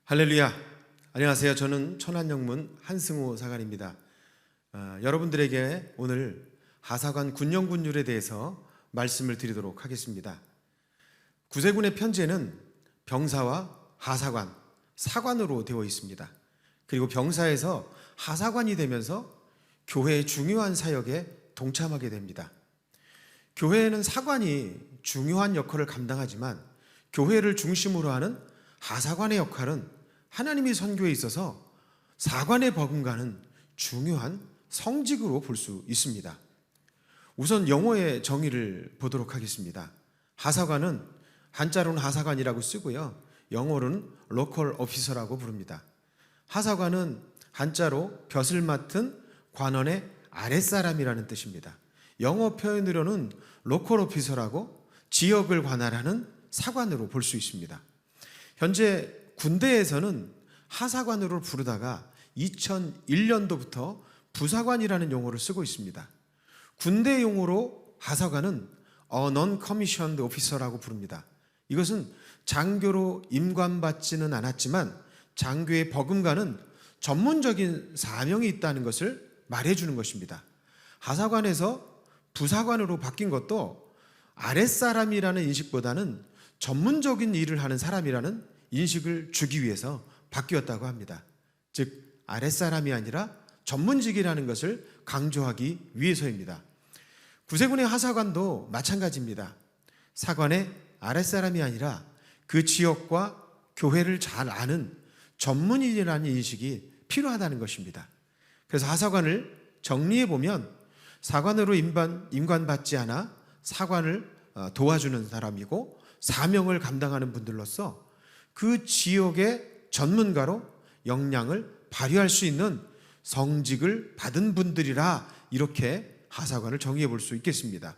할렐루야. 안녕하세요. 저는 천안영문 한승호 사관입니다. 여러분들에게 오늘 하사관 군령군율에 대해서 말씀을 드리도록 하겠습니다. 구세군의 편제는 병사와 하사관, 사관으로 되어 있습니다. 그리고 병사에서 하사관이 되면서 교회의 중요한 사역에 동참하게 됩니다. 교회에는 사관이 중요한 역할을 감당하지만 교회를 중심으로 하는 하사관의 역할은 하나님의 선교에 있어서 사관의 버금가는 중요한 성직으로 볼 수 있습니다. 우선 영어의 정의를 보도록 하겠습니다. 하사관은 한자로는 하사관이라고 쓰고요, 영어로는 로컬 오피서라고 부릅니다. 하사관은 한자로 벼슬 맡은 관원의 아랫사람이라는 뜻입니다. 영어 표현으로는 로컬 오피서라고 지역을 관할하는 사관으로 볼 수 있습니다. 현재 군대에서는 하사관으로 부르다가 2001년도부터 부사관이라는 용어를 쓰고 있습니다. 군대 용어로 하사관은 non-commissioned officer라고 부릅니다. 이것은 장교로 임관받지는 않았지만 장교의 버금가는 전문적인 사명이 있다는 것을 말해주는 것입니다. 하사관에서 부사관으로 바뀐 것도 아랫사람이라는 인식보다는 전문적인 일을 하는 사람이라는 인식을 주기 위해서 바뀌었다고 합니다. 즉 아랫사람이 아니라 전문직이라는 것을 강조하기 위해서입니다. 구세군의 하사관도 마찬가지입니다. 사관의 아랫사람이 아니라 그 지역과 교회를 잘 아는 전문인이라는 인식이 필요하다는 것입니다. 그래서 하사관을 정리해 보면 사관으로 임관받지 않아 사관을 도와주는 사람이고 사명을 감당하는 분들로서 그 지역의 전문가로 역량을 발휘할 수 있는 성직을 받은 분들이라 이렇게 하사관을 정의해 볼 수 있겠습니다.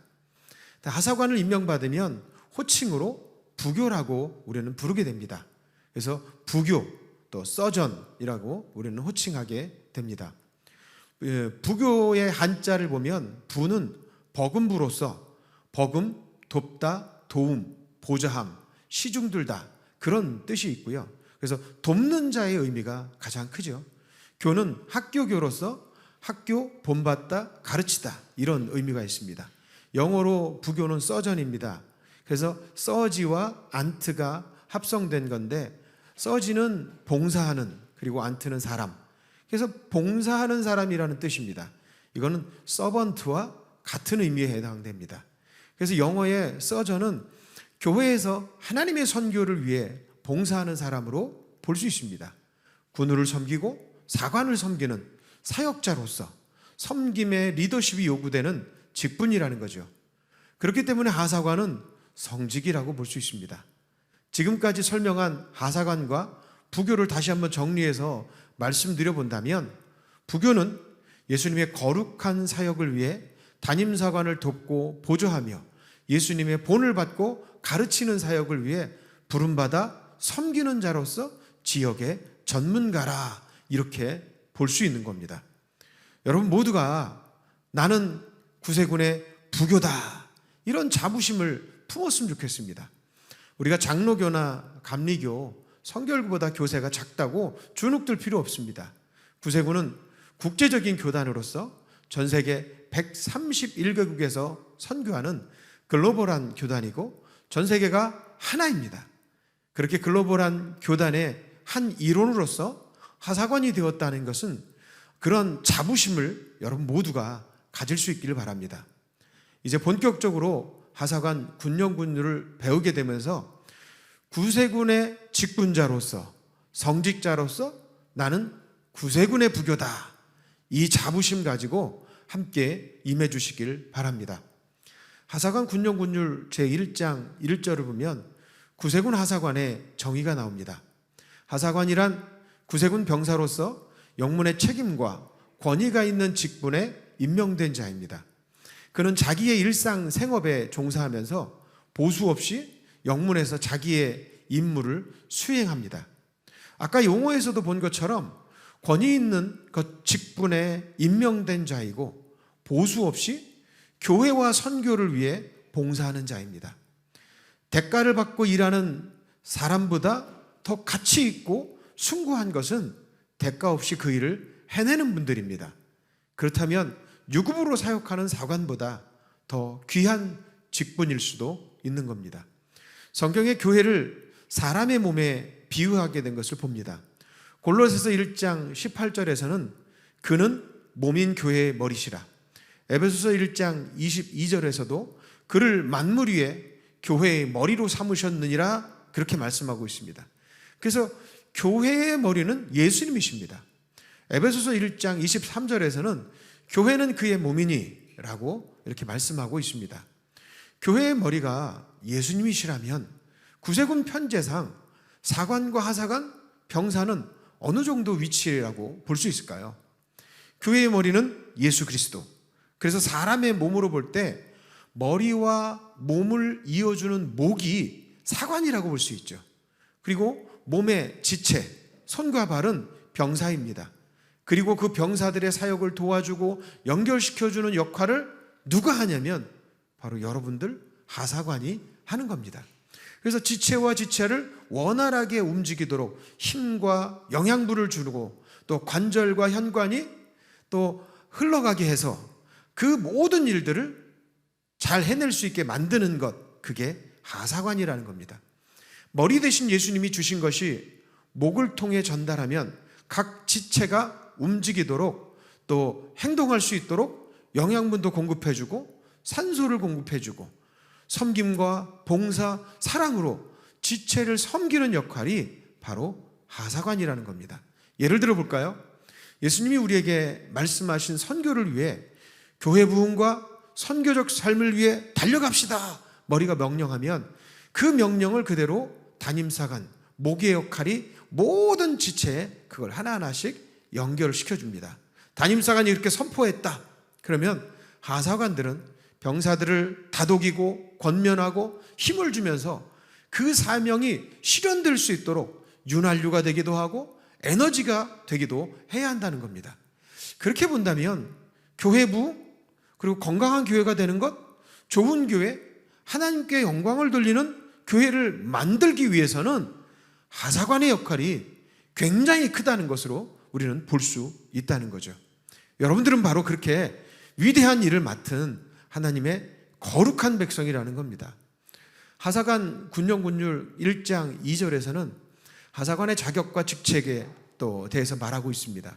하사관을 임명받으면 호칭으로 부교라고 우리는 부르게 됩니다. 그래서 부교 또 서전이라고 우리는 호칭하게 됩니다. 부교의 한자를 보면 부는 버금부로서 버금, 돕다, 도움, 보좌함, 시중들다 그런 뜻이 있고요. 그래서 돕는 자의 의미가 가장 크죠. 교는 학교교로서 학교, 본받다, 가르치다 이런 의미가 있습니다. 영어로 부교는 서전입니다. 그래서 서지와 안트가 합성된 건데 서지는 봉사하는, 그리고 안트는 사람. 그래서 봉사하는 사람이라는 뜻입니다. 이거는 서번트와 같은 의미에 해당됩니다. 그래서 영어의 서전은 교회에서 하나님의 선교를 위해 봉사하는 사람으로 볼 수 있습니다. 군우를 섬기고 사관을 섬기는 사역자로서 섬김의 리더십이 요구되는 직분이라는 거죠. 그렇기 때문에 하사관은 성직이라고 볼 수 있습니다. 지금까지 설명한 하사관과 부교를 다시 한번 정리해서 말씀드려 본다면, 부교는 예수님의 거룩한 사역을 위해 담임사관을 돕고 보조하며 예수님의 본을 받고 가르치는 사역을 위해 부름받아 섬기는 자로서 지역의 전문가라 이렇게 볼 수 있는 겁니다. 여러분 모두가 나는 구세군의 부교다 이런 자부심을 품었으면 좋겠습니다. 우리가 장로교나 감리교, 성결교보다 교세가 작다고 주눅들 필요 없습니다. 구세군은 국제적인 교단으로서 전 세계 131개국에서 선교하는 글로벌한 교단이고 전 세계가 하나입니다. 그렇게 글로벌한 교단의 한 일원으로서 하사관이 되었다는 것은 그런 자부심을 여러분 모두가 가질 수 있기를 바랍니다. 이제 본격적으로 하사관 군령군율을 배우게 되면서 구세군의 직분자로서 성직자로서 나는 구세군의 부교다 이 자부심 가지고 함께 임해 주시길 바랍니다. 하사관 군령군율 제1장 1절을 보면 구세군 하사관의 정의가 나옵니다. 하사관이란 구세군 병사로서 영문의 책임과 권위가 있는 직분에 임명된 자입니다. 그는 자기의 일상 생업에 종사하면서 보수 없이 영문에서 자기의 임무를 수행합니다. 아까 용어에서도 본 것처럼 권위 있는 것 직분에 임명된 자이고 보수 없이 교회와 선교를 위해 봉사하는 자입니다. 대가를 받고 일하는 사람보다 더 가치 있고 숭고한 것은 대가 없이 그 일을 해내는 분들입니다. 그렇다면 유급으로 사역하는 사관보다 더 귀한 직분일 수도 있는 겁니다. 성경의 교회를 사람의 몸에 비유하게 된 것을 봅니다. 골로새서 1장 18절에서는 그는 몸인 교회의 머리시라. 에베소서 1장 22절에서도 그를 만물 위에 교회의 머리로 삼으셨느니라 그렇게 말씀하고 있습니다. 그래서 교회의 머리는 예수님이십니다. 에베소서 1장 23절에서는 교회는 그의 몸이니 라고 이렇게 말씀하고 있습니다. 교회의 머리가 예수님이시라면 구세군 편제상 사관과 하사관, 병사는 어느 정도 위치라고 볼 수 있을까요? 교회의 머리는 예수 그리스도. 그래서 사람의 몸으로 볼 때 머리와 몸을 이어주는 목이 사관이라고 볼 수 있죠. 그리고 몸의 지체, 손과 발은 병사입니다. 그리고 그 병사들의 사역을 도와주고 연결시켜주는 역할을 누가 하냐면 바로 여러분들 하사관이 하는 겁니다. 그래서 지체와 지체를 원활하게 움직이도록 힘과 영양분을 주고 또 관절과 현관이 또 흘러가게 해서 그 모든 일들을 잘 해낼 수 있게 만드는 것, 그게 하사관이라는 겁니다. 머리 대신 예수님이 주신 것이 목을 통해 전달하면 각 지체가 움직이도록 또 행동할 수 있도록 영양분도 공급해주고 산소를 공급해주고 섬김과 봉사, 사랑으로 지체를 섬기는 역할이 바로 하사관이라는 겁니다. 예를 들어 볼까요? 예수님이 우리에게 말씀하신 선교를 위해 교회 부흥과 선교적 삶을 위해 달려갑시다. 머리가 명령하면 그 명령을 그대로 담임사관, 목의 역할이 모든 지체에 그걸 하나하나씩 연결시켜줍니다. 담임사관이 이렇게 선포했다. 그러면 하사관들은 병사들을 다독이고 권면하고 힘을 주면서 그 사명이 실현될 수 있도록 윤활유가 되기도 하고 에너지가 되기도 해야 한다는 겁니다. 그렇게 본다면 교회부 그리고 건강한 교회가 되는 것, 좋은 교회, 하나님께 영광을 돌리는 교회를 만들기 위해서는 하사관의 역할이 굉장히 크다는 것으로 우리는 볼 수 있다는 거죠. 여러분들은 바로 그렇게 위대한 일을 맡은 하나님의 거룩한 백성이라는 겁니다. 하사관 군령군율 1장 2절에서는 하사관의 자격과 직책에 또 대해서 말하고 있습니다.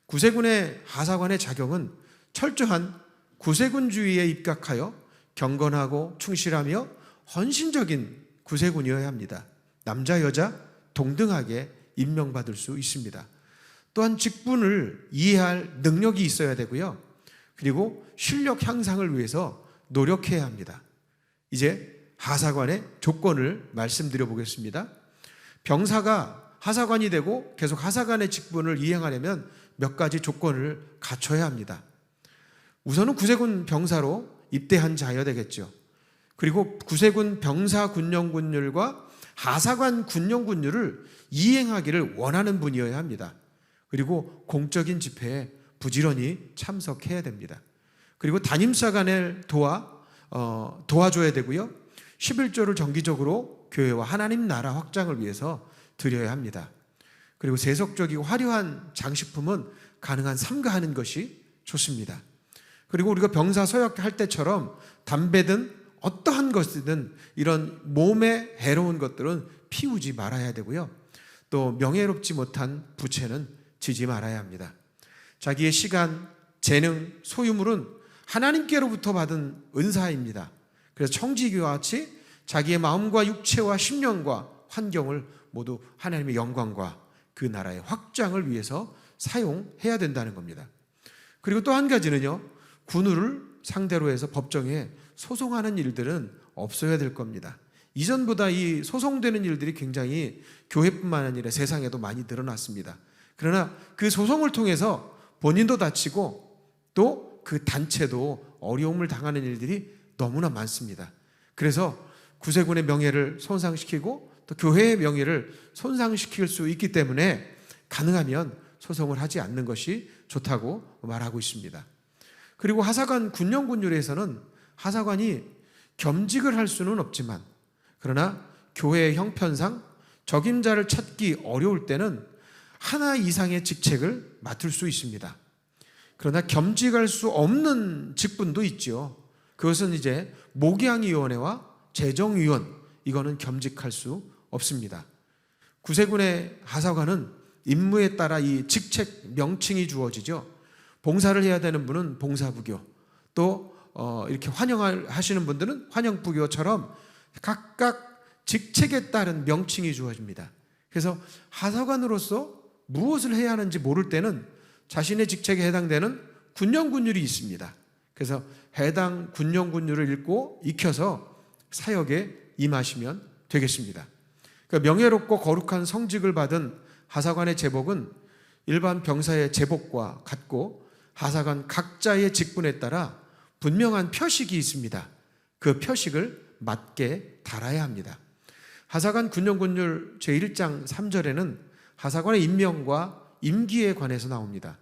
구세군의 하사관의 자격은 철저한 구세군주의에 입각하여 경건하고 충실하며 헌신적인 구세군이어야 합니다. 남자 여자 동등하게 임명받을 수 있습니다. 또한 직분을 이해할 능력이 있어야 되고요. 그리고 실력 향상을 위해서 노력해야 합니다. 이제 하사관의 조건을 말씀드려 보겠습니다. 병사가 하사관이 되고 계속 하사관의 직분을 이행하려면 몇 가지 조건을 갖춰야 합니다. 우선은 구세군 병사로 입대한 자여야 되겠죠. 그리고 구세군 병사 군령군율과 하사관 군령군율을 이행하기를 원하는 분이어야 합니다. 그리고 공적인 집회에 부지런히 참석해야 됩니다. 그리고 담임사관을 도와줘야 되고요. 11조를 정기적으로 교회와 하나님 나라 확장을 위해서 드려야 합니다. 그리고 세속적이고 화려한 장식품은 가능한 삼가하는 것이 좋습니다. 그리고 우리가 병사 서역할 때처럼 담배든 어떠한 것이든 이런 몸에 해로운 것들은 피우지 말아야 되고요. 또 명예롭지 못한 부채는 지지 말아야 합니다. 자기의 시간, 재능, 소유물은 하나님께로부터 받은 은사입니다. 그래서 청지기와 같이 자기의 마음과 육체와 심령과 환경을 모두 하나님의 영광과 그 나라의 확장을 위해서 사용해야 된다는 겁니다. 그리고 또 한 가지는요, 군우를 상대로 해서 법정에 소송하는 일들은 없어야 될 겁니다. 이전보다 이 소송되는 일들이 굉장히 교회뿐만 아니라 세상에도 많이 늘어났습니다. 그러나 그 소송을 통해서 본인도 다치고 또 그 단체도 어려움을 당하는 일들이 너무나 많습니다. 그래서 구세군의 명예를 손상시키고 또 교회의 명예를 손상시킬 수 있기 때문에 가능하면 소송을 하지 않는 것이 좋다고 말하고 있습니다. 그리고 하사관 군령군율에서는 하사관이 겸직을 할 수는 없지만, 그러나 교회의 형편상 적임자를 찾기 어려울 때는 하나 이상의 직책을 맡을 수 있습니다. 그러나 겸직할 수 없는 직분도 있죠. 그것은 이제 목양위원회와 재정위원, 이거는 겸직할 수 없습니다. 구세군의 하사관은 임무에 따라 이 직책 명칭이 주어지죠. 봉사를 해야 되는 분은 봉사부교, 또 이렇게 환영을 하시는 분들은 환영부교처럼 각각 직책에 따른 명칭이 주어집니다. 그래서 하사관으로서 무엇을 해야 하는지 모를 때는 자신의 직책에 해당되는 군령군율이 있습니다. 그래서 해당 군령군율을 읽고 익혀서 사역에 임하시면 되겠습니다. 그러니까 명예롭고 거룩한 성직을 받은 하사관의 제복은 일반 병사의 제복과 같고, 하사관 각자의 직분에 따라 분명한 표식이 있습니다. 그 표식을 맞게 달아야 합니다. 하사관 군령군율 제1장 3절에는 하사관의 임명과 임기에 관해서 나옵니다.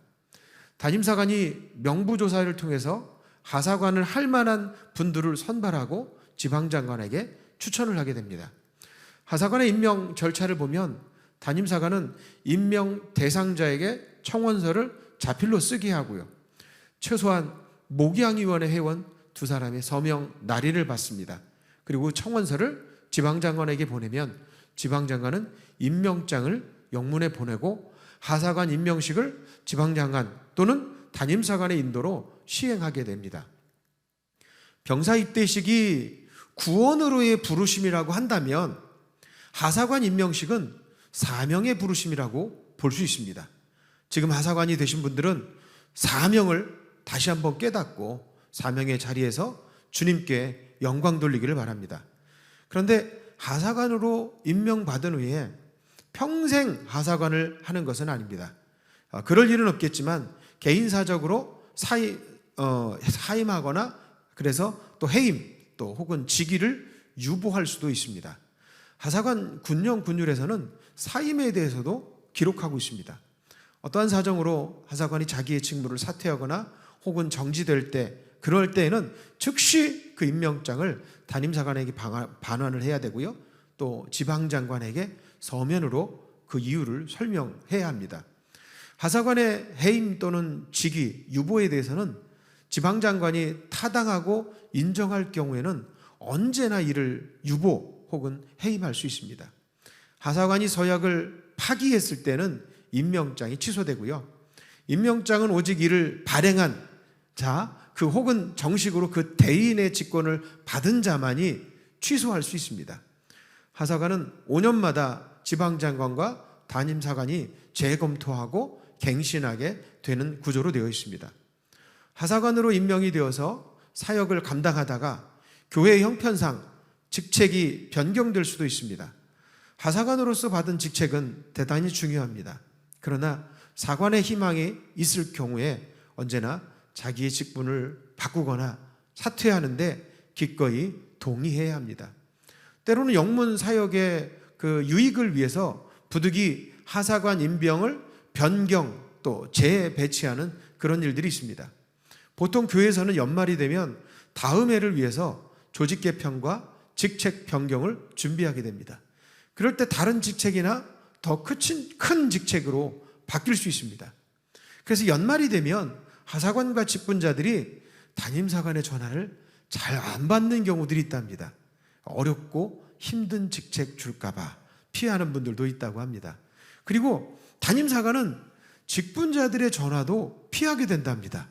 담임사관이 명부조사를 통해서 하사관을 할 만한 분들을 선발하고 지방장관에게 추천을 하게 됩니다. 하사관의 임명 절차를 보면 담임사관은 임명 대상자에게 청원서를 자필로 쓰게 하고요, 최소한 목양위원회 회원 2사람의 서명 날인을 받습니다. 그리고 청원서를 지방장관에게 보내면 지방장관은 임명장을 영문에 보내고 하사관 임명식을 지방장관 또는 담임사관의 인도로 시행하게 됩니다. 병사 입대식이 구원으로의 부르심이라고 한다면 하사관 임명식은 사명의 부르심이라고 볼 수 있습니다. 지금 하사관이 되신 분들은 사명을 다시 한번 깨닫고 사명의 자리에서 주님께 영광 돌리기를 바랍니다. 그런데 하사관으로 임명받은 후에 평생 하사관을 하는 것은 아닙니다. 그럴 일은 없겠지만 개인사적으로 사임하거나 그래서 또 해임 또 혹은 직위를 유보할 수도 있습니다. 하사관 군령군율에서는 사임에 대해서도 기록하고 있습니다. 어떠한 사정으로 하사관이 자기의 직무를 사퇴하거나 혹은 정지될 때, 그럴 때에는 즉시 그 임명장을 담임사관에게 반환을 해야 되고요, 또 지방장관에게 서면으로 그 이유를 설명해야 합니다. 하사관의 해임 또는 직위, 유보에 대해서는 지방장관이 타당하고 인정할 경우에는 언제나 이를 유보 혹은 해임할 수 있습니다. 하사관이 서약을 파기했을 때는 임명장이 취소되고요, 임명장은 오직 이를 발행한 자, 그 혹은 정식으로 그 대인의 직권을 받은 자만이 취소할 수 있습니다. 하사관은 5년마다 지방장관과 담임사관이 재검토하고 갱신하게 되는 구조로 되어 있습니다. 하사관으로 임명이 되어서 사역을 감당하다가 교회의 형편상 직책이 변경될 수도 있습니다. 하사관으로서 받은 직책은 대단히 중요합니다. 그러나 사관의 희망이 있을 경우에 언제나 자기의 직분을 바꾸거나 사퇴하는데 기꺼이 동의해야 합니다. 때로는 영문 사역의 그 유익을 위해서 부득이 하사관 임명을 변경 또 재배치하는 그런 일들이 있습니다. 보통 교회에서는 연말이 되면 다음 해를 위해서 조직 개편과 직책 변경을 준비하게 됩니다. 그럴 때 다른 직책이나 더 큰 직책으로 바뀔 수 있습니다. 그래서 연말이 되면 하사관과 직분자들이 담임사관의 전화를 잘 안 받는 경우들이 있답니다. 어렵고 힘든 직책 줄까봐 피하는 분들도 있다고 합니다. 그리고 담임사관은 직분자들의 전화도 피하게 된답니다.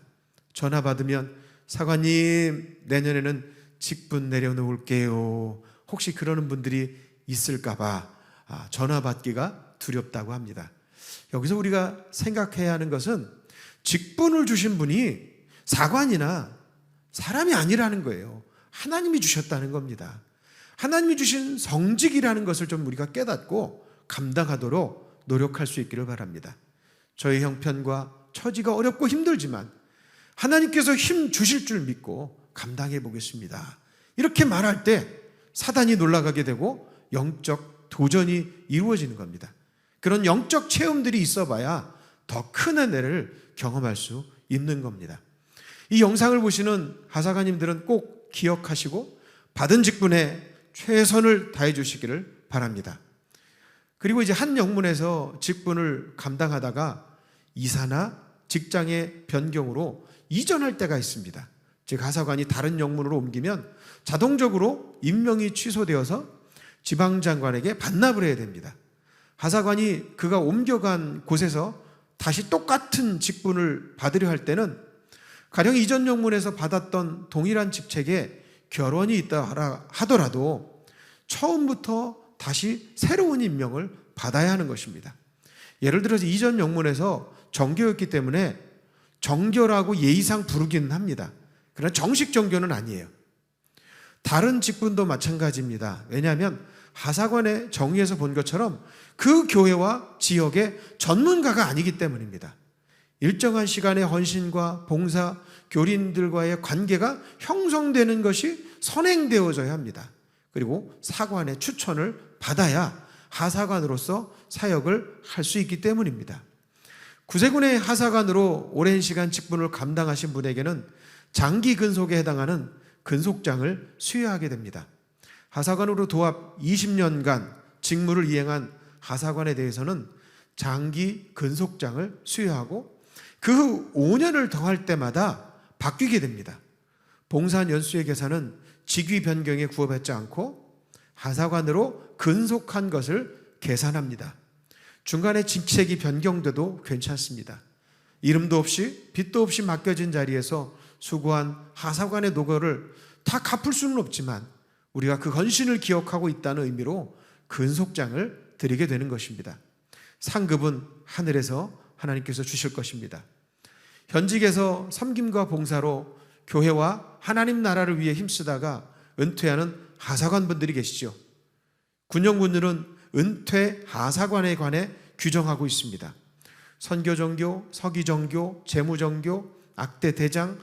전화 받으면 사관님 내년에는 직분 내려놓을게요. 혹시 그러는 분들이 있을까봐 전화 받기가 두렵다고 합니다. 여기서 우리가 생각해야 하는 것은 직분을 주신 분이 사관이나 사람이 아니라는 거예요. 하나님이 주셨다는 겁니다. 하나님이 주신 성직이라는 것을 좀 우리가 깨닫고 감당하도록 노력할 수 있기를 바랍니다. 저희 형편과 처지가 어렵고 힘들지만 하나님께서 힘 주실 줄 믿고 감당해 보겠습니다. 이렇게 말할 때 사단이 놀라가게 되고 영적 도전이 이루어지는 겁니다. 그런 영적 체험들이 있어봐야 더 큰 은혜를 경험할 수 있는 겁니다. 이 영상을 보시는 하사관님들은 꼭 기억하시고 받은 직분에 최선을 다해 주시기를 바랍니다. 그리고 이제 한 영문에서 직분을 감당하다가 이사나 직장의 변경으로 이전할 때가 있습니다. 즉 하사관이 다른 영문으로 옮기면 자동적으로 임명이 취소되어서 지방장관에게 반납을 해야 됩니다. 하사관이 그가 옮겨간 곳에서 다시 똑같은 직분을 받으려 할 때는 가령 이전 영문에서 받았던 동일한 직책에 결원이 있다 하더라도 처음부터 다시 새로운 임명을 받아야 하는 것입니다. 예를 들어서 이전 영문에서 정교였기 때문에 정교라고 예의상 부르기는 합니다. 그러나 정식 정교는 아니에요. 다른 직분도 마찬가지입니다. 왜냐하면 하사관의 정의에서 본 것처럼 그 교회와 지역의 전문가가 아니기 때문입니다. 일정한 시간의 헌신과 봉사, 교린들과의 관계가 형성되는 것이 선행되어져야 합니다. 그리고 사관의 추천을 받아야 하사관으로서 사역을 할 수 있기 때문입니다. 구세군의 하사관으로 오랜 시간 직분을 감당하신 분에게는 장기 근속에 해당하는 근속장을 수여하게 됩니다. 하사관으로 도합 20년간 직무를 이행한 하사관에 대해서는 장기 근속장을 수여하고 그 후 5년을 더할 때마다 바뀌게 됩니다. 봉사한 연수의 계산은 직위 변경에 구애받지 않고 하사관으로 근속한 것을 계산합니다. 중간에 직책이 변경돼도 괜찮습니다. 이름도 없이 빚도 없이 맡겨진 자리에서 수고한 하사관의 노고를 다 갚을 수는 없지만 우리가 그 헌신을 기억하고 있다는 의미로 근속장을 드리게 되는 것입니다. 상급은 하늘에서 하나님께서 주실 것입니다. 현직에서 섬김과 봉사로 교회와 하나님 나라를 위해 힘쓰다가 은퇴하는 하사관분들이 계시죠. 군령군들은 은퇴 하사관에 관해 규정하고 있습니다. 선교정교, 서기정교, 재무정교, 악대대장,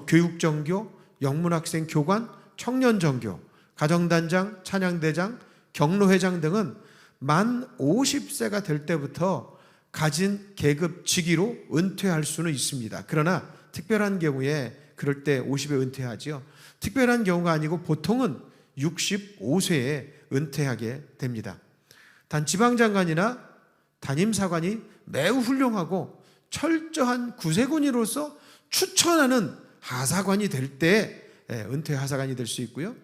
교육정교, 영문학생 교관, 청년정교, 가정단장, 찬양대장, 경로회장 등은 만 50세가 될 때부터 가진 계급 직위로 은퇴할 수는 있습니다. 그러나 특별한 경우에 그럴 때 50에 은퇴하지요. 특별한 경우가 아니고 보통은 65세에 은퇴하게 됩니다. 단 지방장관이나 담임사관이 매우 훌륭하고 철저한 구세군이로서 추천하는 하사관이 될 때 은퇴 하사관이 될 수 있고요.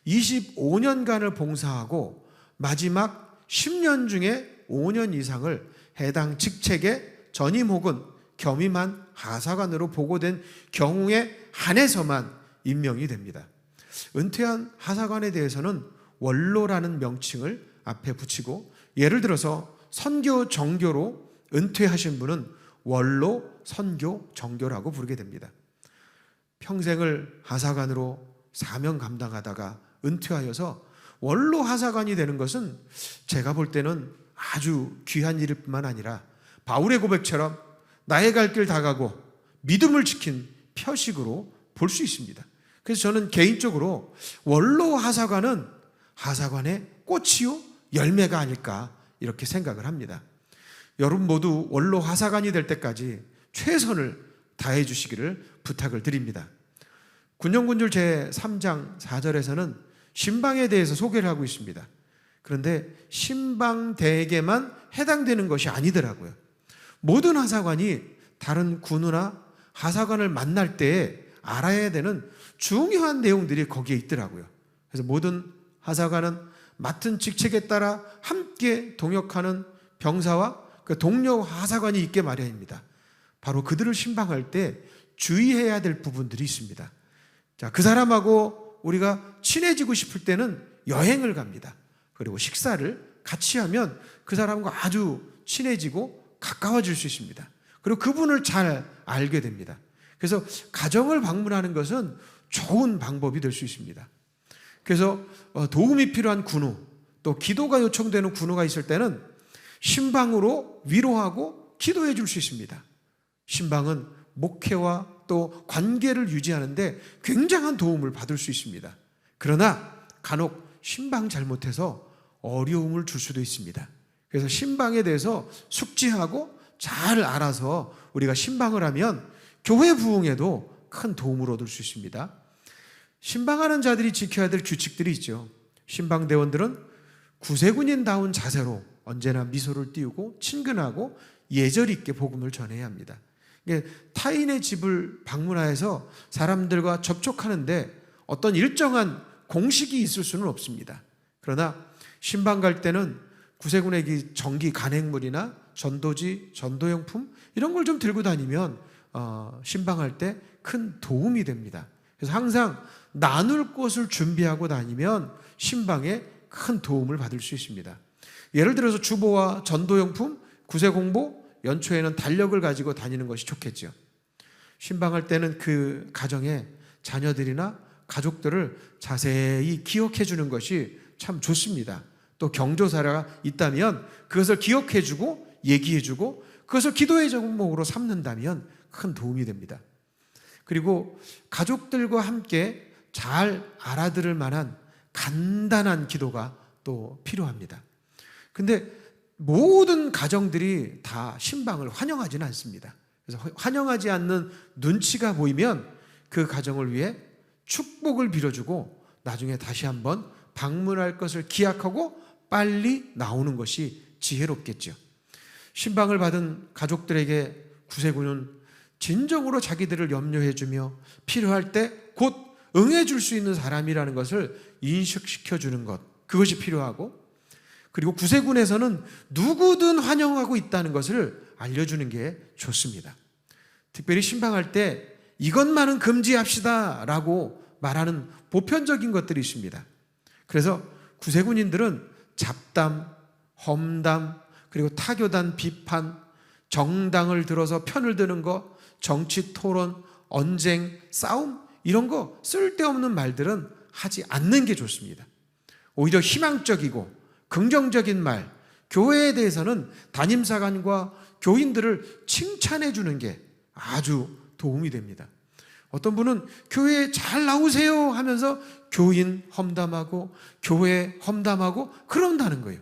25년간을 봉사하고 마지막 10년 중에 5년 이상을 해당 직책에 전임 혹은 겸임한 하사관으로 보고된 경우에 한해서만 임명이 됩니다. 은퇴한 하사관에 대해서는 원로라는 명칭을 앞에 붙이고 예를 들어서 선교 정교로 은퇴하신 분은 원로 선교 정교라고 부르게 됩니다. 평생을 하사관으로 사명 감당하다가 은퇴하여서 원로 하사관이 되는 것은 제가 볼 때는 아주 귀한 일일 뿐만 아니라 바울의 고백처럼 나의 갈 길 다 가고 믿음을 지킨 표식으로 볼 수 있습니다. 그래서 저는 개인적으로 원로 하사관은 하사관의 꽃이요 열매가 아닐까 이렇게 생각을 합니다. 여러분 모두 원로 하사관이 될 때까지 최선을 다해 주시기를 부탁을 드립니다. 군령군줄 제3장 4절에서는 신방에 대해서 소개를 하고 있습니다. 그런데 신방대에게만 해당되는 것이 아니더라고요. 모든 하사관이 다른 군우나 하사관을 만날 때에 알아야 되는 중요한 내용들이 거기에 있더라고요. 그래서 모든 하사관은 맡은 직책에 따라 함께 동역하는 병사와 그 동료 하사관이 있게 마련입니다. 바로 그들을 신방할 때 주의해야 될 부분들이 있습니다. 자, 그 사람하고 우리가 친해지고 싶을 때는 여행을 갑니다. 그리고 식사를 같이 하면 그 사람과 아주 친해지고 가까워질 수 있습니다. 그리고 그분을 잘 알게 됩니다. 그래서 가정을 방문하는 것은 좋은 방법이 될 수 있습니다. 그래서 도움이 필요한 군우, 또 기도가 요청되는 군우가 있을 때는 신방으로 위로하고 기도해 줄 수 있습니다. 신방은 목회와 또 관계를 유지하는데 굉장한 도움을 받을 수 있습니다. 그러나 간혹 신방 잘못해서 어려움을 줄 수도 있습니다. 그래서 신방에 대해서 숙지하고 잘 알아서 우리가 신방을 하면 교회 부흥에도 큰 도움을 얻을 수 있습니다. 신방하는 자들이 지켜야 될 규칙들이 있죠. 신방대원들은 구세군인다운 자세로 언제나 미소를 띄우고 친근하고 예절 있게 복음을 전해야 합니다. 타인의 집을 방문하여서 사람들과 접촉하는데 어떤 일정한 공식이 있을 수는 없습니다. 그러나 신방 갈 때는 구세군의 정기 간행물이나 전도지, 전도용품 이런 걸 좀 들고 다니면 신방할 때 큰 도움이 됩니다. 그래서 항상 나눌 것을 준비하고 다니면 신방에 큰 도움을 받을 수 있습니다. 예를 들어서 주보와 전도용품, 구세공보, 연초에는 달력을 가지고 다니는 것이 좋겠죠. 신방할 때는 그 가정의 자녀들이나 가족들을 자세히 기억해 주는 것이 참 좋습니다. 또 경조사가 있다면 그것을 기억해 주고 얘기해 주고 그것을 기도의 제목으로 삼는다면 큰 도움이 됩니다. 그리고 가족들과 함께 잘 알아들을 만한 간단한 기도가 또 필요합니다. 근데 모든 가정들이 다 신방을 환영하지는 않습니다. 그래서 환영하지 않는 눈치가 보이면 그 가정을 위해 축복을 빌어주고 나중에 다시 한번 방문할 것을 기약하고 빨리 나오는 것이 지혜롭겠죠. 신방을 받은 가족들에게 구세군은 진정으로 자기들을 염려해주며 필요할 때 곧 응해줄 수 있는 사람이라는 것을 인식시켜주는 것, 그것이 필요하고, 그리고 구세군에서는 누구든 환영하고 있다는 것을 알려주는 게 좋습니다. 특별히 신방할 때 이것만은 금지합시다 라고 말하는 보편적인 것들이 있습니다. 그래서 구세군인들은 잡담, 험담, 그리고 타교단 비판, 정당을 들어서 편을 드는 것, 정치 토론, 언쟁, 싸움 이런 거 쓸데없는 말들은 하지 않는 게 좋습니다. 오히려 희망적이고 긍정적인 말, 교회에 대해서는 담임사관과 교인들을 칭찬해 주는 게 아주 도움이 됩니다. 어떤 분은 교회에 잘 나오세요 하면서 교인 험담하고 교회 험담하고 그런다는 거예요.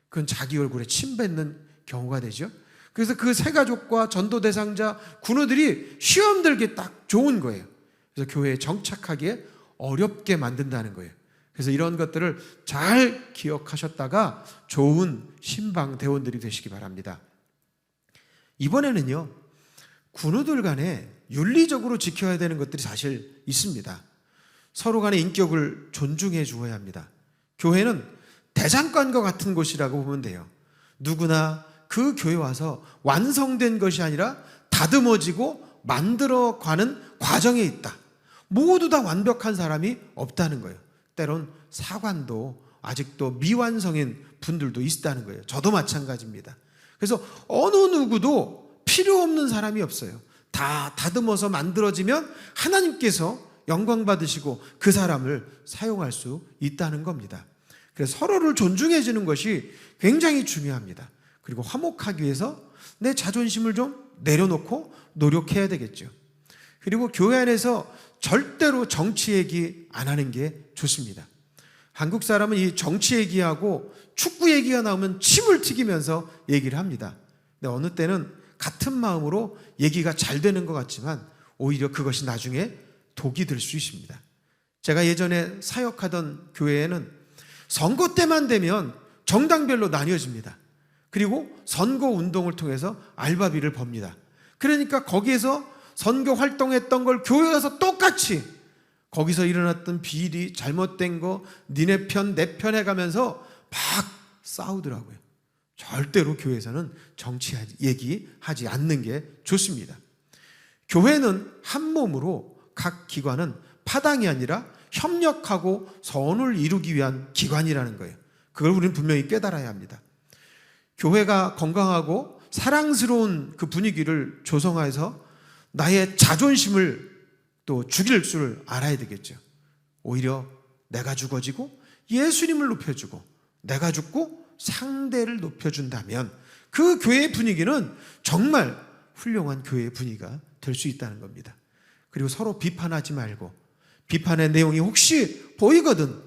그건 자기 얼굴에 침 뱉는 경우가 되죠. 그래서 그 새 가족과 전도 대상자 군우들이 시험 들기 딱 좋은 거예요. 그래서 교회에 정착하기에 어렵게 만든다는 거예요. 그래서 이런 것들을 잘 기억하셨다가 좋은 신방 대원들이 되시기 바랍니다. 이번에는요, 군우들 간에 윤리적으로 지켜야 되는 것들이 사실 있습니다. 서로 간의 인격을 존중해 주어야 합니다. 교회는 대장간과 같은 곳이라고 보면 돼요. 누구나 그 교회 와서 완성된 것이 아니라 다듬어지고 만들어가는 과정에 있다. 모두 다 완벽한 사람이 없다는 거예요. 때론 사관도 아직도 미완성인 분들도 있다는 거예요. 저도 마찬가지입니다. 그래서 어느 누구도 필요 없는 사람이 없어요. 다 다듬어서 만들어지면 하나님께서 영광 받으시고 그 사람을 사용할 수 있다는 겁니다. 그래서 서로를 존중해 주는 것이 굉장히 중요합니다. 그리고 화목하기 위해서 내 자존심을 좀 내려놓고 노력해야 되겠죠. 그리고 교회 안에서 절대로 정치 얘기 안 하는 게 좋습니다. 한국 사람은 이 정치 얘기하고 축구 얘기가 나오면 침을 튀기면서 얘기를 합니다. 근데 어느 때는 같은 마음으로 얘기가 잘 되는 것 같지만 오히려 그것이 나중에 독이 될 수 있습니다. 제가 예전에 사역하던 교회에는 선거 때만 되면 정당별로 나뉘어집니다. 그리고 선거 운동을 통해서 알바비를 법니다. 그러니까 거기에서 선거 활동했던 걸 교회 가서 똑같이 거기서 일어났던 비리, 잘못된 거, 니네 편, 내 편 해가면서 막 싸우더라고요. 절대로 교회에서는 정치 얘기하지 않는 게 좋습니다. 교회는 한 몸으로 각 기관은 파당이 아니라 협력하고 선을 이루기 위한 기관이라는 거예요. 그걸 우리는 분명히 깨달아야 합니다. 교회가 건강하고 사랑스러운 그 분위기를 조성해서 나의 자존심을 또 죽일 줄 알아야 되겠죠. 오히려 내가 죽어지고 예수님을 높여주고 내가 죽고 상대를 높여준다면 그 교회의 분위기는 정말 훌륭한 교회의 분위기가 될 수 있다는 겁니다. 그리고 서로 비판하지 말고 비판의 내용이 혹시 보이거든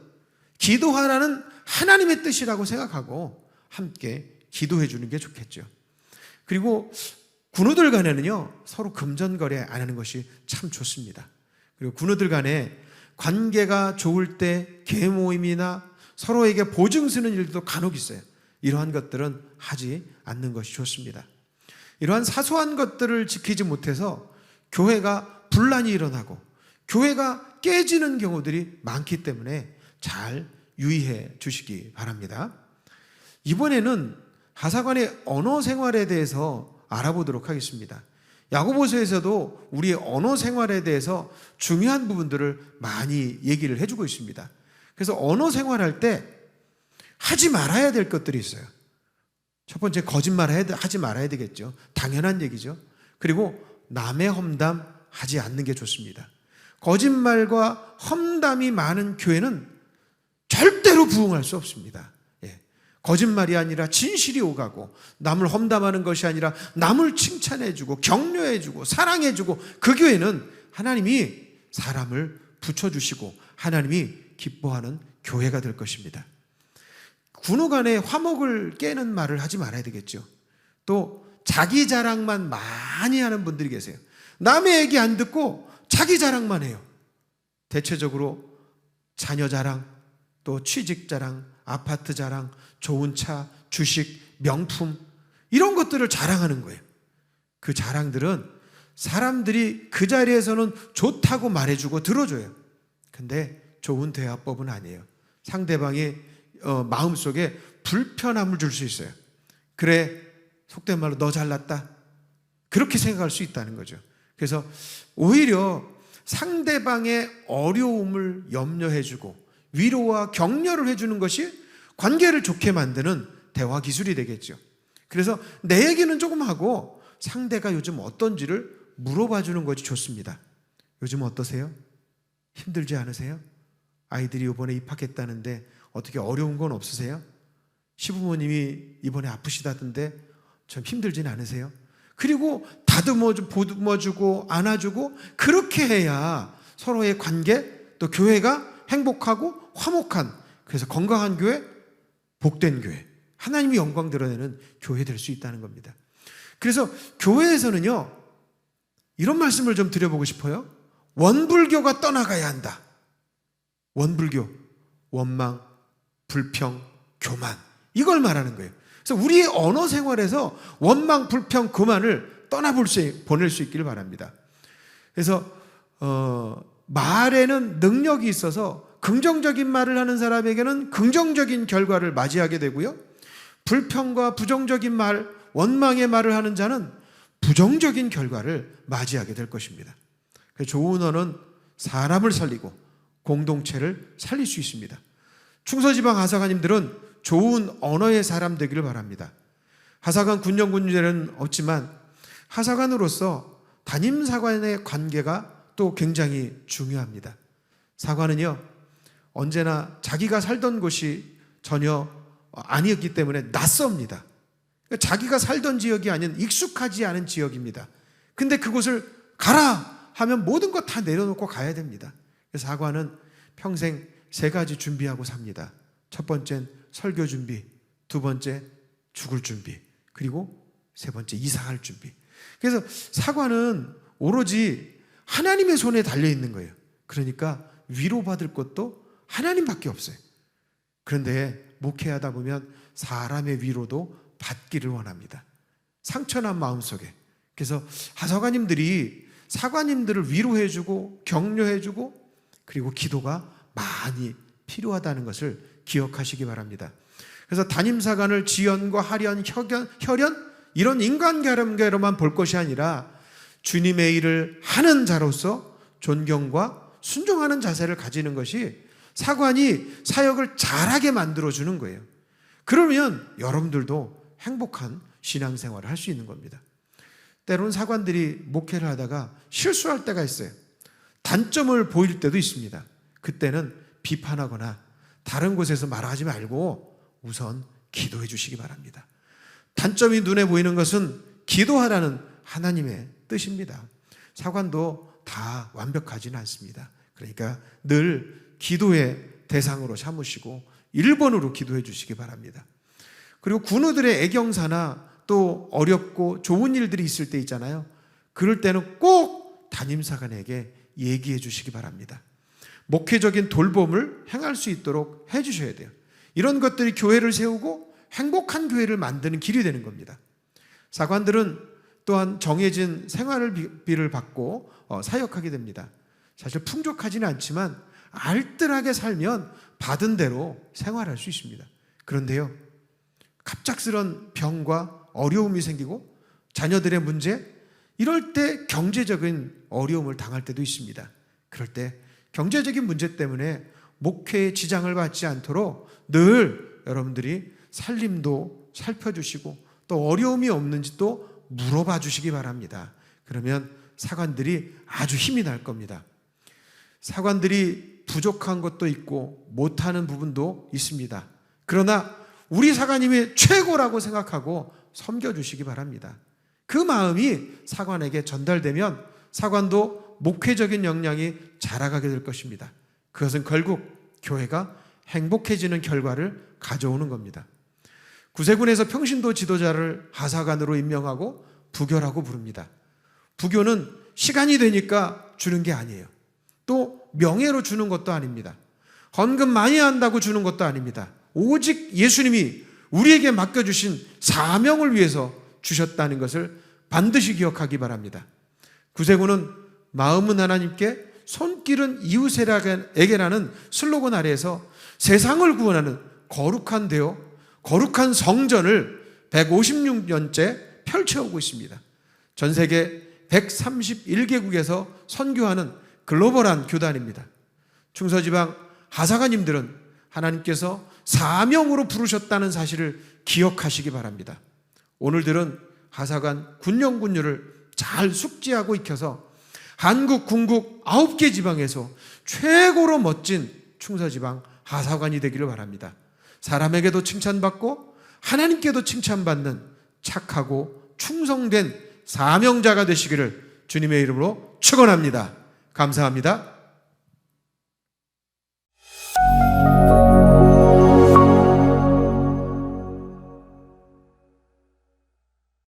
기도하라는 하나님의 뜻이라고 생각하고 함께 기도해 주는 게 좋겠죠. 그리고 군우들 간에는요, 서로 금전거래 안 하는 것이 참 좋습니다. 그리고 군우들 간에 관계가 좋을 때 계모임이나 서로에게 보증 쓰는 일도 간혹 있어요. 이러한 것들은 하지 않는 것이 좋습니다. 이러한 사소한 것들을 지키지 못해서 교회가 분란이 일어나고 교회가 깨지는 경우들이 많기 때문에 잘 유의해 주시기 바랍니다. 이번에는 하사관의 언어 생활에 대해서 알아보도록 하겠습니다. 야고보서에서도 우리의 언어 생활에 대해서 중요한 부분들을 많이 얘기를 해주고 있습니다. 그래서 언어 생활할 때 하지 말아야 될 것들이 있어요. 첫 번째, 거짓말 하지 말아야 되겠죠. 당연한 얘기죠. 그리고 남의 험담 하지 않는 게 좋습니다. 거짓말과 험담이 많은 교회는 절대로 부흥할 수 없습니다. 거짓말이 아니라 진실이 오가고, 남을 험담하는 것이 아니라 남을 칭찬해주고 격려해주고 사랑해주고, 그 교회는 하나님이 사람을 붙여주시고 하나님이 기뻐하는 교회가 될 것입니다. 군우 간에 화목을 깨는 말을 하지 말아야 되겠죠. 또 자기 자랑만 많이 하는 분들이 계세요. 남의 얘기 안 듣고 자기 자랑만 해요. 대체적으로 자녀 자랑, 또 취직 자랑, 아파트 자랑, 좋은 차, 주식, 명품, 이런 것들을 자랑하는 거예요. 그 자랑들은 사람들이 그 자리에서는 좋다고 말해주고 들어줘요. 근데 좋은 대화법은 아니에요. 상대방의 마음속에 불편함을 줄 수 있어요. 그래, 속된 말로 너 잘났다, 그렇게 생각할 수 있다는 거죠. 그래서 오히려 상대방의 어려움을 염려해주고 위로와 격려를 해주는 것이 관계를 좋게 만드는 대화 기술이 되겠죠. 그래서 내 얘기는 조금 하고 상대가 요즘 어떤지를 물어봐 주는 것이 좋습니다. 요즘 어떠세요? 힘들지 않으세요? 아이들이 이번에 입학했다는데 어떻게 어려운 건 없으세요? 시부모님이 이번에 아프시다던데 좀 힘들진 않으세요? 그리고 보듬어주고 안아주고, 그렇게 해야 서로의 관계, 또 교회가 행복하고 화목한, 그래서 건강한 교회, 복된 교회, 하나님이 영광 드러내는 교회 될 수 있다는 겁니다. 그래서 교회에서는요, 이런 말씀을 좀 드려보고 싶어요. 원불교가 떠나가야 한다. 원불교, 원망, 불평, 교만, 이걸 말하는 거예요. 그래서 우리의 언어 생활에서 원망, 불평, 교만을 보낼 수 있기를 바랍니다. 그래서 말에는 능력이 있어서 긍정적인 말을 하는 사람에게는 긍정적인 결과를 맞이하게 되고요, 불평과 부정적인 말, 원망의 말을 하는 자는 부정적인 결과를 맞이하게 될 것입니다. 좋은 언어는 사람을 살리고 공동체를 살릴 수 있습니다. 충서지방 하사관님들은 좋은 언어의 사람 되기를 바랍니다. 하사관 군령군제는 없지만 하사관으로서 담임사관의 관계가 또 굉장히 중요합니다. 사관은요, 언제나 자기가 살던 곳이 전혀 아니었기 때문에 낯섭니다. 자기가 살던 지역이 아닌 익숙하지 않은 지역입니다. 근데 그곳을 가라 하면 모든 것 다 내려놓고 가야 됩니다. 그래서 사관은 평생 3가지 준비하고 삽니다. 첫 번째는 설교 준비, 두 번째 죽을 준비, 그리고 세 번째 이사할 준비. 그래서 사관은 오로지 하나님의 손에 달려 있는 거예요. 그러니까 위로받을 것도 하나님밖에 없어요. 그런데 목회하다 보면 사람의 위로도 받기를 원합니다. 상처난 마음속에. 그래서 하사관님들이 사관님들을 위로해주고 격려해주고, 그리고 기도가 많이 필요하다는 것을 기억하시기 바랍니다. 그래서 담임사관을 지연과 하련, 혈연, 이런 인간관계로만 볼 것이 아니라 주님의 일을 하는 자로서 존경과 순종하는 자세를 가지는 것이 사관이 사역을 잘하게 만들어주는 거예요. 그러면 여러분들도 행복한 신앙생활을 할 수 있는 겁니다. 때로는 사관들이 목회를 하다가 실수할 때가 있어요. 단점을 보일 때도 있습니다. 그때는 비판하거나 다른 곳에서 말하지 말고 우선 기도해 주시기 바랍니다. 단점이 눈에 보이는 것은 기도하라는 하나님의 뜻입니다. 사관도 다 완벽하지는 않습니다. 그러니까 늘 기도의 대상으로 삼으시고 1번으로 기도해 주시기 바랍니다. 그리고 군우들의 애경사나 또 어렵고 좋은 일들이 있을 때 있잖아요. 그럴 때는 꼭 담임사관에게 얘기해 주시기 바랍니다. 목회적인 돌봄을 행할 수 있도록 해 주셔야 돼요. 이런 것들이 교회를 세우고 행복한 교회를 만드는 길이 되는 겁니다. 사관들은 또한 정해진 생활비를 받고 사역하게 됩니다. 사실 풍족하지는 않지만 알뜰하게 살면 받은 대로 생활할 수 있습니다. 그런데요, 갑작스런 병과 어려움이 생기고 자녀들의 문제, 이럴 때 경제적인 어려움을 당할 때도 있습니다. 그럴 때 경제적인 문제 때문에 목회에 지장을 받지 않도록 늘 여러분들이 살림도 살펴주시고 또 어려움이 없는지 또 물어봐 주시기 바랍니다. 그러면 사관들이 아주 힘이 날 겁니다. 사관들이 부족한 것도 있고 못하는 부분도 있습니다. 그러나 우리 사관님이 최고라고 생각하고 섬겨주시기 바랍니다. 그 마음이 사관에게 전달되면 사관도 목회적인 역량이 자라가게 될 것입니다. 그것은 결국 교회가 행복해지는 결과를 가져오는 겁니다. 구세군에서 평신도 지도자를 하사관으로 임명하고 부교라고 부릅니다. 부교는 시간이 되니까 주는 게 아니에요. 또 명예로 주는 것도 아닙니다. 헌금 많이 한다고 주는 것도 아닙니다. 오직 예수님이 우리에게 맡겨주신 사명을 위해서 주셨다는 것을 반드시 기억하기 바랍니다. 구세군은 마음은 하나님께 손길은 이웃에게라는 슬로건 아래에서 세상을 구원하는 거룩한 대요, 거룩한 성전을 156년째 펼쳐오고 있습니다. 전 세계 131개국에서 선교하는 글로벌한 교단입니다. 충서지방 하사관님들은 하나님께서 사명으로 부르셨다는 사실을 기억하시기 바랍니다. 오늘들은 하사관 군령군율을 잘 숙지하고 익혀서 한국, 궁국 9개 지방에서 최고로 멋진 충서지방 하사관이 되기를 바랍니다. 사람에게도 칭찬받고 하나님께도 칭찬받는 착하고 충성된 사명자가 되시기를 주님의 이름으로 축원합니다. 감사합니다.